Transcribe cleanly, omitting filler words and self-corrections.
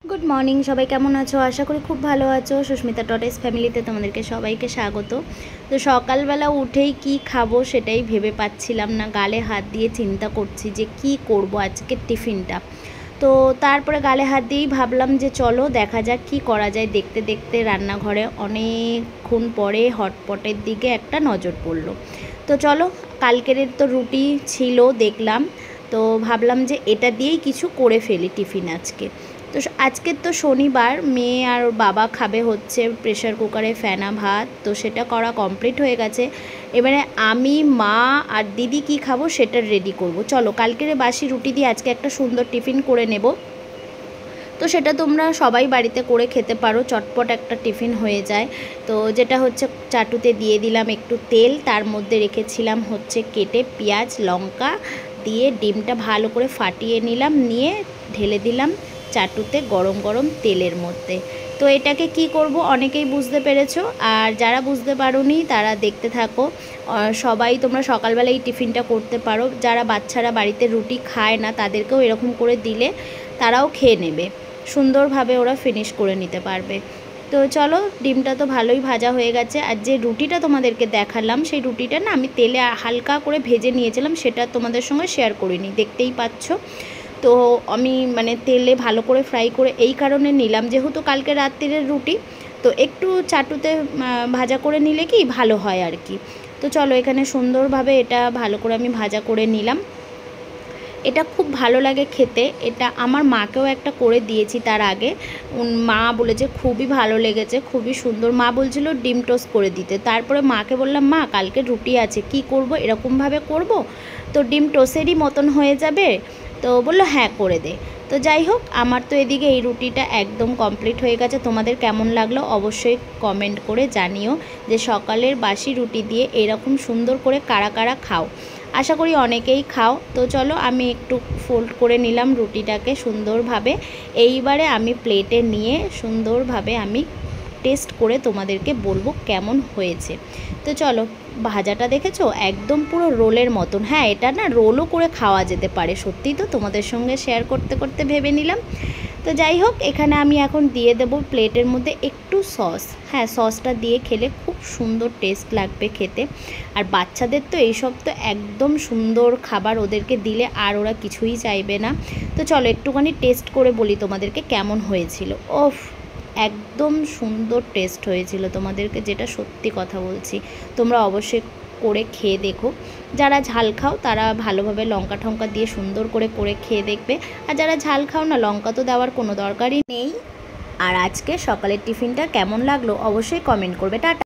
Good morning, সবাই কেমন আছো? আশা করি খুব ভালো আছো। সুস্মিতা টটেস ফ্যামিলিতে তোমাদেরকে সবাইকে স্বাগত। তো সকালবেলা উঠেই কি খাবো সেটাই ভেবে পাচ্ছিলাম না, গালে হাত দিয়ে চিন্তা করছি যে কি করব আজকে টিফিনটা। তো তারপরে গালে হাত দিয়েই ভাবলাম যে চলো দেখা যাক কি করা যায়। দেখতে দেখতে রান্নাঘরে অনেকক্ষণ পরে হটপটের দিকে একটা নজর পড়লো। তো চলো, কালকের তো রুটি ছিল দেখলাম, তো ভাবলাম যে এটা দিয়েই কিছু করে ফেলি টিফিন আজকে। তো আজকের তো শনিবার, মেয়ে আর বাবা খাবে হচ্ছে প্রেশার কুকারে ফেনা ভাত, তো সেটা করা কমপ্লিট হয়ে গেছে। এবারে আমি, মা আর দিদি কি খাবো সেটা রেডি করব। চলো, কালকের বাসি রুটি দিয়ে আজকে একটা সুন্দর টিফিন করে নেব। তো সেটা তোমরা সবাই বাড়িতে করে খেতে পারো, চটপট একটা টিফিন হয়ে যায়। তো যেটা হচ্ছে, চাটুতে দিয়ে দিলাম একটু তেল, তার মধ্যে রেখেছিলাম হচ্ছে কেটে পেঁয়াজ লঙ্কা দিয়ে ডিমটা ভালো করে ফাটিয়ে নিলাম, নিয়ে ঢেলে দিলাম চাটুতে গরম গরম তেলের মধ্যে। তো এটাকে কি করব অনেকেই বুঝতে পেরেছো, আর যারা বুঝতে পারোনি তারা দেখতে থাকো। সবাই তোমরা সকালবেলা এই টিফিনটা করতে পারো। যারা বাচ্চারা বাড়িতে রুটি খায় না তাদেরকেও এরকম করে দিলে তারাও খেয়ে নেবে, সুন্দরভাবে ওরা ফিনিশ করে নিতে পারবে। তো চলো, ডিমটা তো ভালোই ভাজা হয়ে গেছে। আর যে রুটিটা তোমাদেরকে দেখালাম সেই রুটিটা না আমি তেলে হালকা করে ভেজে নিয়েছিলাম, সেটা তোমাদের সঙ্গে শেয়ার করিনি, দেখতেই পাচ্ছ। তো আমি তেলে ভালো করে ফ্রাই করে এই কারণে নিলাম, যেহেতু কালকে রাত্রিরের রুটি, তো একটু চাটুতে ভাজা করে নিলে কি ভালো হয় আর কি। তো চলো, এখানে সুন্দরভাবে এটা ভালো করে আমি ভাজা করে নিলাম। এটা খুব ভালো লাগে খেতে, এটা আমার মাকেও একটা করে দিয়েছি তার আগে, মা বলেছে খুবই ভালো লেগেছে, খুবই সুন্দর। মা বলছিল ডিম টোস্ট করে দিতে, তারপরে মাকে বললাম মা কালকে রুটি আছে, কি করব, এরকমভাবে করব তো ডিম টোস্টেরই মতন হয়ে যাবে? তো বললো হ্যাঁ করে দে। তো যাই হোক, আমার তো এদিকে এই রুটিটা একদম কমপ্লিট হয়ে গেছে। তোমাদের কেমন লাগলো অবশ্যই কমেন্ট করে জানিও, যে সকালের বাসি রুটি দিয়ে এরকম সুন্দর করে কারা কারা খাও। আশা করি অনেকেই খাও। তো চলো, আমি একটু ফোল্ড করে নিলাম রুটিটাকে সুন্দরভাবে। এইবারে আমি প্লেটে নিয়ে সুন্দরভাবে আমি টেস্ট করে তোমাদেরকে বলবো কেমন হয়েছে। তো চলো, ভাজাটা দেখেছো একদম পুরো রোলের মতন। হ্যাঁ, এটা না রোলও করে খাওয়া যেতে পারে, সত্যিই তো তোমাদের সঙ্গে শেয়ার করতে করতে ভেবে নিলাম। তো যাই হোক, এখানে আমি এখন দিয়ে দেব প্লেটের মধ্যে একটু সস। হ্যাঁ, সসটা দিয়ে খেলে খুব সুন্দর টেস্ট লাগবে খেতে। আর বাচ্চাদের তো এইসব তো একদম সুন্দর খাবার, ওদেরকে দিলে আর ওরা কিছুই চাইবে না। তো চলো একটুখানি টেস্ট করে বলি তোমাদেরকে কেমন হয়েছিল। ওফ, একদম সুন্দর টেস্ট হয়েছিল তোমাদেরকে, যেটা সত্যি কথা বলছি। তোমরা অবশ্যই করে খেয়ে দেখো। যারা ঝাল খাও তারা ভালোভাবে লঙ্কা টঙ্কা দিয়ে সুন্দর করে করে খেয়ে দেখবে, আর যারা ঝাল খাও না, লঙ্কা তো দেওয়ার কোনো দরকারই নেই। আর আজকে সকালের টিফিনটা কেমন লাগলো অবশ্যই কমেন্ট করবে। টাটা।